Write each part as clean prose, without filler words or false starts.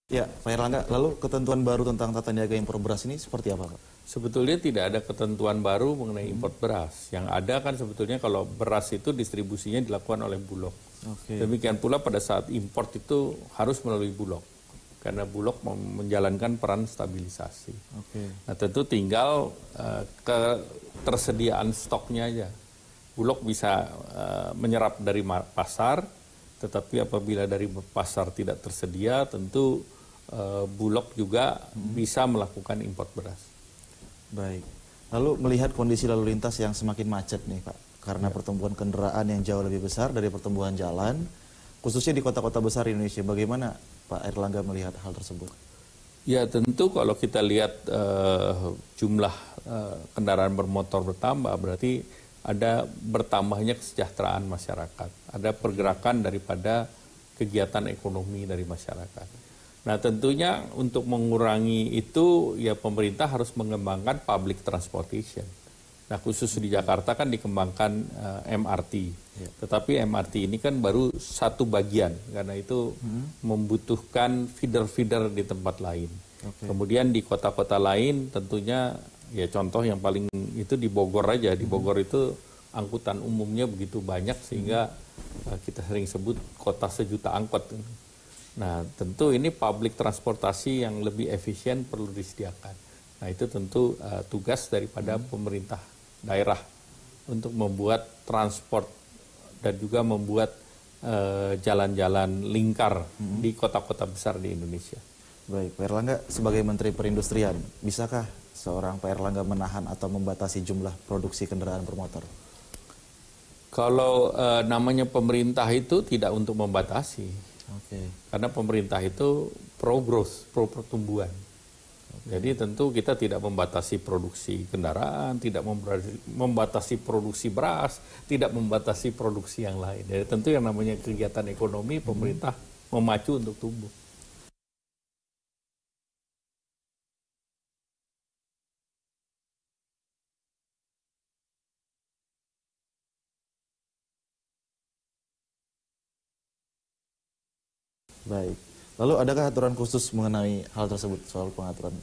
Ya, Pak Erlangga, lalu ketentuan baru tentang tata niaga impor beras ini seperti apa, Pak? Sebetulnya tidak ada ketentuan baru mengenai impor beras. Yang ada kan sebetulnya kalau beras itu distribusinya dilakukan oleh Bulog. Oke. Demikian pula pada saat import itu harus melalui Bulog. Karena Bulog menjalankan peran stabilisasi. Oke. Nah tentu tinggal ketersediaan stoknya aja. Bulog bisa menyerap dari pasar, tetapi apabila dari pasar tidak tersedia, tentu Bulog juga bisa melakukan impor beras. Baik. Lalu melihat kondisi lalu lintas yang semakin macet nih, Pak, karena pertumbuhan kendaraan yang jauh lebih besar dari pertumbuhan jalan, khususnya di kota-kota besar di Indonesia, bagaimana Pak Erlangga melihat hal tersebut? Ya tentu kalau kita lihat jumlah kendaraan bermotor bertambah, berarti ada bertambahnya kesejahteraan masyarakat, ada pergerakan daripada kegiatan ekonomi dari masyarakat. Nah tentunya untuk mengurangi itu ya pemerintah harus mengembangkan public transportation. Nah khusus di Jakarta kan dikembangkan MRT, tetapi MRT ini kan baru satu bagian karena itu membutuhkan feeder-feeder di tempat lain. Kemudian di kota-kota lain tentunya ya contoh yang paling itu di Bogor aja, di Bogor itu angkutan umumnya begitu banyak sehingga kita sering sebut kota sejuta angkot. Nah tentu ini public transportasi yang lebih efisien perlu disediakan. Nah itu tentu tugas daripada pemerintah daerah untuk membuat transport dan juga membuat jalan-jalan lingkar di kota-kota besar di Indonesia. Baik, Pak Erlangga sebagai Menteri Perindustrian, bisakah seorang Pak Erlangga menahan atau membatasi jumlah produksi kendaraan bermotor? Kalau namanya pemerintah itu tidak untuk membatasi. Karena pemerintah itu pro growth, pro pertumbuhan. Jadi tentu kita tidak membatasi produksi kendaraan, tidak membatasi produksi beras, tidak membatasi produksi yang lain. Jadi tentu yang namanya kegiatan ekonomi pemerintah memacu untuk tumbuh. Baik. Lalu adakah aturan khusus mengenai hal tersebut soal pengaturan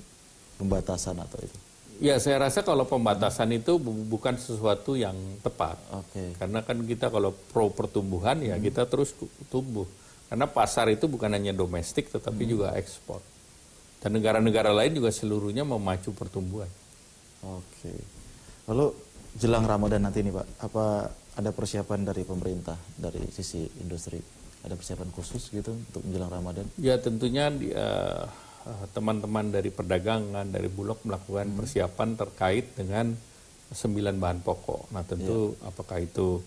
pembatasan atau itu? Ya saya rasa kalau pembatasan itu bukan sesuatu yang tepat. Karena kan kita kalau pro pertumbuhan ya kita terus tumbuh. Karena pasar itu bukan hanya domestik tetapi juga ekspor. Dan negara-negara lain juga seluruhnya memacu pertumbuhan. Lalu jelang Ramadan nanti nih Pak, apa ada persiapan dari pemerintah dari sisi industri? Ada persiapan khusus gitu untuk menjelang Ramadan? Ya tentunya teman-teman dari perdagangan, dari Bulog melakukan persiapan terkait dengan 9 bahan pokok. Nah tentu apakah itu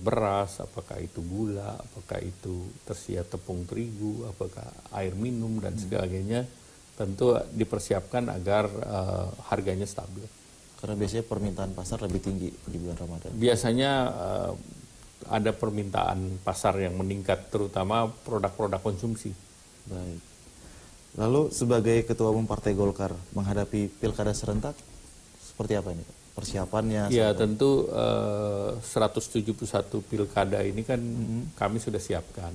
beras, apakah itu gula, apakah itu tersedia tepung terigu, apakah air minum dan sebagainya, tentu dipersiapkan agar harganya stabil. Karena biasanya permintaan pasar lebih tinggi di bulan Ramadan. Biasanya ada permintaan pasar yang meningkat, terutama produk-produk konsumsi. Baik. Lalu sebagai Ketua Umum Partai Golkar menghadapi pilkada serentak, seperti apa ini persiapannya? Ya tentu 171 pilkada ini kan kami sudah siapkan.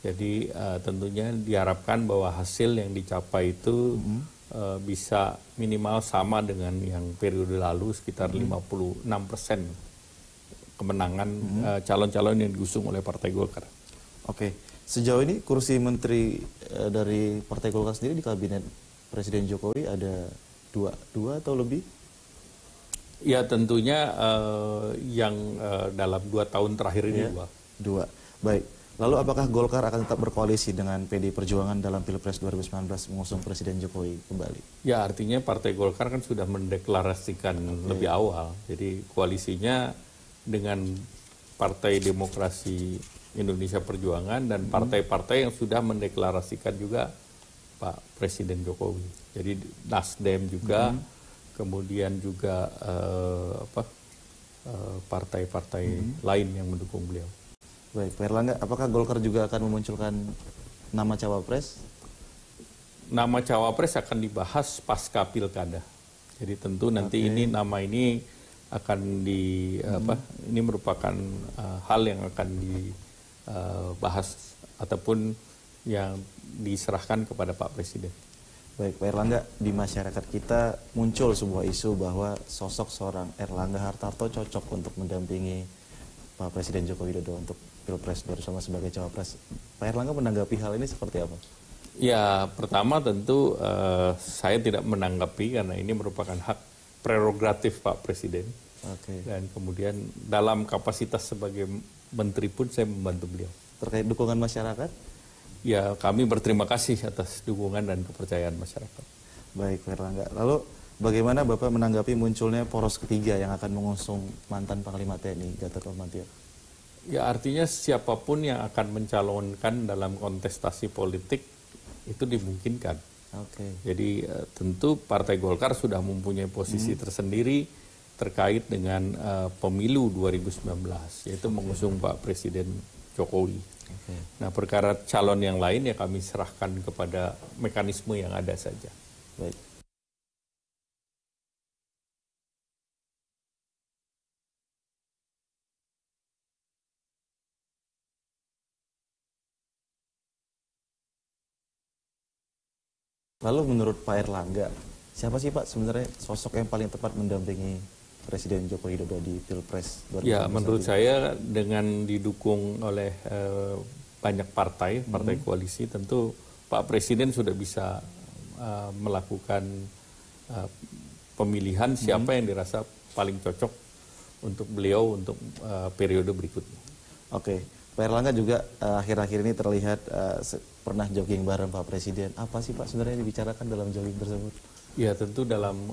Jadi tentunya diharapkan bahwa hasil yang dicapai itu bisa minimal sama dengan yang periode lalu sekitar 56% kemenangan calon-calon yang diusung oleh Partai Golkar. Sejauh ini kursi menteri dari Partai Golkar sendiri di kabinet Presiden Jokowi ada dua atau lebih? Ya tentunya yang dalam 2 tahun terakhir ini dua. Baik. Lalu apakah Golkar akan tetap berkoalisi dengan PD Perjuangan dalam Pilpres 2019 mengusung Presiden Jokowi kembali? Ya artinya Partai Golkar kan sudah mendeklarasikan lebih awal. Jadi koalisinya dengan Partai Demokrasi Indonesia Perjuangan dan partai-partai yang sudah mendeklarasikan juga Pak Presiden Jokowi. Jadi Nasdem juga, kemudian juga partai-partai lain yang mendukung beliau. Baik, Pak Erlangga, apakah Golkar juga akan memunculkan nama cawapres? Nama cawapres akan dibahas pasca pilkada. Jadi tentu nanti nama ini akan ini merupakan hal yang akan dibahas ataupun yang diserahkan kepada Pak Presiden. Baik, Pak Erlangga, di masyarakat kita muncul sebuah isu bahwa sosok seorang Erlangga Hartarto cocok untuk mendampingi Pak Presiden Joko Widodo untuk Pilpres bersama sebagai cawapres. Pak Erlangga menanggapi hal ini seperti apa? Ya, pertama tentu saya tidak menanggapi karena ini merupakan hak prerogatif Pak Presiden. Oke. Dan kemudian dalam kapasitas sebagai menteri pun saya membantu beliau. Terkait dukungan masyarakat? Ya, kami berterima kasih atas dukungan dan kepercayaan masyarakat. Baik, Pak Erlangga. Lalu bagaimana Bapak menanggapi munculnya poros ketiga yang akan mengusung mantan Panglima TNI Gatot Nurmantio? Ya, artinya siapapun yang akan mencalonkan dalam kontestasi politik itu dimungkinkan. Oke. Jadi tentu Partai Golkar sudah mempunyai posisi tersendiri terkait dengan pemilu 2019, yaitu mengusung Pak Presiden Jokowi. Oke. Nah, perkara calon yang lain ya kami serahkan kepada mekanisme yang ada saja. Baik. Lalu menurut Pak Erlangga, siapa sih Pak sebenarnya sosok yang paling tepat mendampingi Presiden Joko Widodo di Pilpres 2019? Ya, menurut saya dengan didukung oleh banyak partai koalisi, tentu Pak Presiden sudah bisa melakukan pemilihan siapa yang dirasa paling cocok untuk beliau untuk periode berikutnya. Oke, Pak Erlangga juga akhir-akhir ini terlihat pernah jogging bareng Pak Presiden. Apa sih Pak sebenarnya yang dibicarakan dalam jogging tersebut? Ya, tentu dalam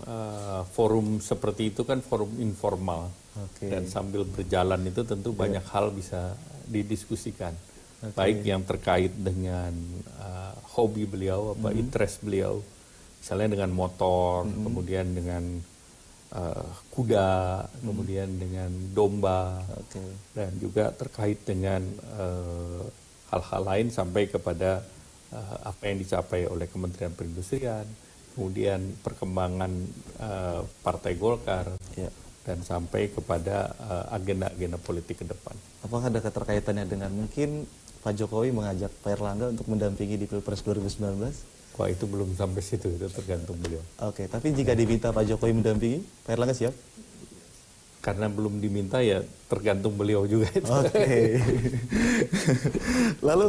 forum seperti itu kan forum informal. Oke. Dan sambil berjalan itu tentu banyak hal bisa didiskusikan. Baik yang terkait dengan hobi beliau, interest beliau. Misalnya dengan motor, kemudian dengan kuda, kemudian dengan domba. Oke. Dan juga terkait dengan hal-hal lain sampai kepada apa yang dicapai oleh Kementerian Perindustrian, kemudian perkembangan Partai Golkar, dan sampai kepada agenda-agenda politik ke depan. Apakah ada keterkaitannya dengan mungkin Pak Jokowi mengajak Pak Erlangga untuk mendampingi di Pilpres 2019? Wah, itu belum sampai situ, itu tergantung beliau. Oke, tapi jika diminta Pak Jokowi mendampingi, Pak Erlangga siap? Karena belum diminta ya tergantung beliau juga itu. Oke. Lalu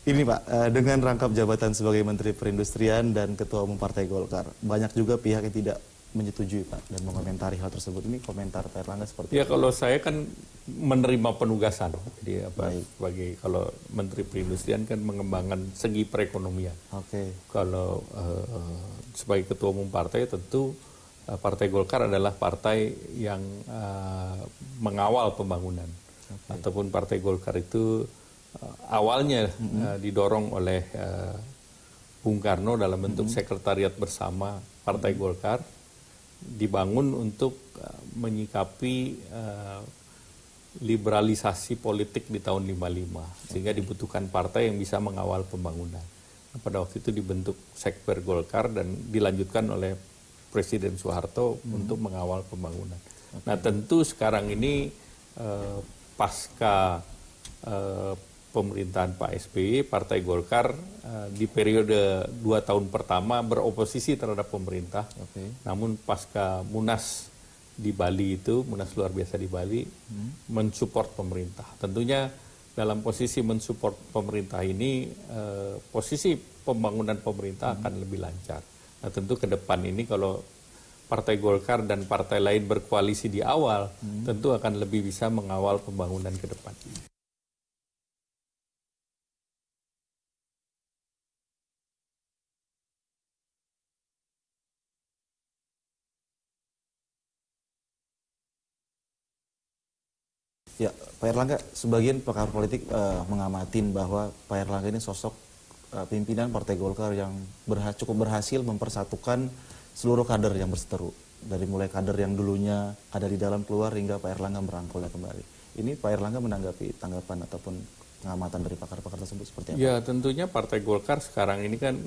ini Pak, dengan rangkap jabatan sebagai Menteri Perindustrian dan Ketua Umum Partai Golkar, banyak juga pihak yang tidak menyetujui Pak dan mengomentari hal tersebut. Ini komentar Pak Erlangga seperti Ya, apa? kalau saya kan menerima penugasan. Jadi sebagai kalau Menteri Perindustrian kan mengembangkan segi perekonomian. Oke. Kalau sebagai Ketua Umum Partai tentu Partai Golkar adalah partai yang mengawal pembangunan. Ataupun Partai Golkar itu awalnya didorong oleh Bung Karno dalam bentuk sekretariat bersama Partai Golkar, dibangun untuk menyikapi liberalisasi politik di tahun 55, sehingga dibutuhkan partai yang bisa mengawal pembangunan. Nah, pada waktu itu dibentuk Sekber Golkar dan dilanjutkan oleh Presiden Soeharto untuk mengawal pembangunan. Nah, tentu sekarang ini pasca pemerintahan Pak SBY, Partai Golkar di periode 2 tahun pertama beroposisi terhadap pemerintah. Namun pasca Munas di Bali itu, Munas luar biasa di Bali, mensupport pemerintah. Tentunya dalam posisi mensupport pemerintah ini, posisi pembangunan pemerintah akan lebih lancar. Nah, tentu ke depan ini kalau Partai Golkar dan partai lain berkoalisi di awal, tentu akan lebih bisa mengawal pembangunan ke depan. Ya, Pak Erlangga, sebagian pakar politik mengamatin bahwa Pak Erlangga ini sosok pimpinan Partai Golkar yang cukup berhasil mempersatukan seluruh kader yang berseteru. Dari mulai kader yang dulunya ada di dalam keluar hingga Pak Erlangga merangkulnya kembali. Ini Pak Erlangga menanggapi tanggapan ataupun pengamatan dari pakar-pakar tersebut seperti apa? Ya, tentunya Partai Golkar sekarang ini kan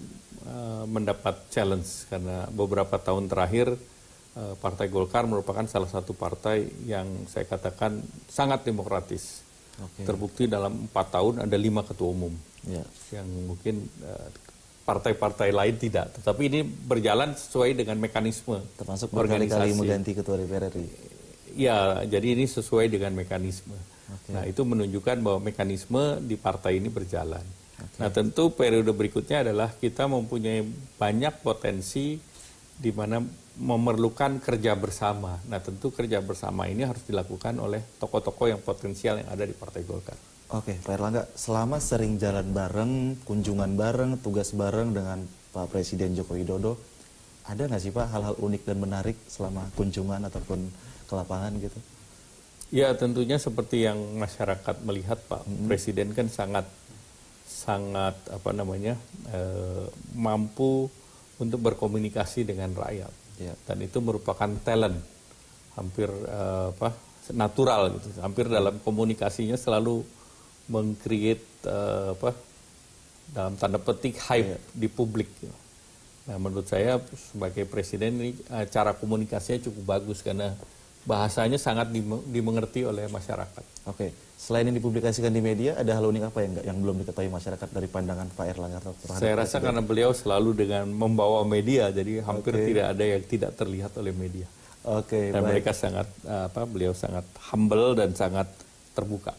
mendapat challenge karena beberapa tahun terakhir Partai Golkar merupakan salah satu partai yang saya katakan sangat demokratis. Terbukti dalam 4 tahun ada 5 ketua umum. Ya. Yang mungkin partai-partai lain tidak. Tetapi ini berjalan sesuai dengan mekanisme. Termasuk berkali-kali mengganti ketua DPR RI. Ya, jadi ini sesuai dengan mekanisme. Nah, itu menunjukkan bahwa mekanisme di partai ini berjalan. Nah, tentu periode berikutnya adalah kita mempunyai banyak potensi di mana memerlukan kerja bersama. Nah, tentu kerja bersama ini harus dilakukan oleh tokoh-tokoh yang potensial yang ada di Partai Golkar. Oke, Pak Erlangga, selama sering jalan bareng, kunjungan bareng, tugas bareng dengan Pak Presiden Joko Widodo, ada nggak sih Pak hal-hal unik dan menarik selama kunjungan ataupun ke lapangan gitu? Ya, tentunya seperti yang masyarakat melihat, Pak Presiden kan sangat mampu untuk berkomunikasi dengan rakyat. Ya. Dan itu merupakan talent hampir natural gitu. Hampir dalam komunikasinya selalu meng-create dalam tanda petik hype di publik. Nah, menurut saya sebagai presiden ini cara komunikasinya cukup bagus karena bahasanya sangat dimengerti oleh masyarakat. Oke, selain yang dipublikasikan di media, ada hal unik apa yang belum diketahui masyarakat dari pandangan Pak Erlangga? Saya rasa karena beliau selalu dengan membawa media, jadi hampir tidak ada yang tidak terlihat oleh media. Oke, dan mereka beliau sangat humble dan sangat terbuka.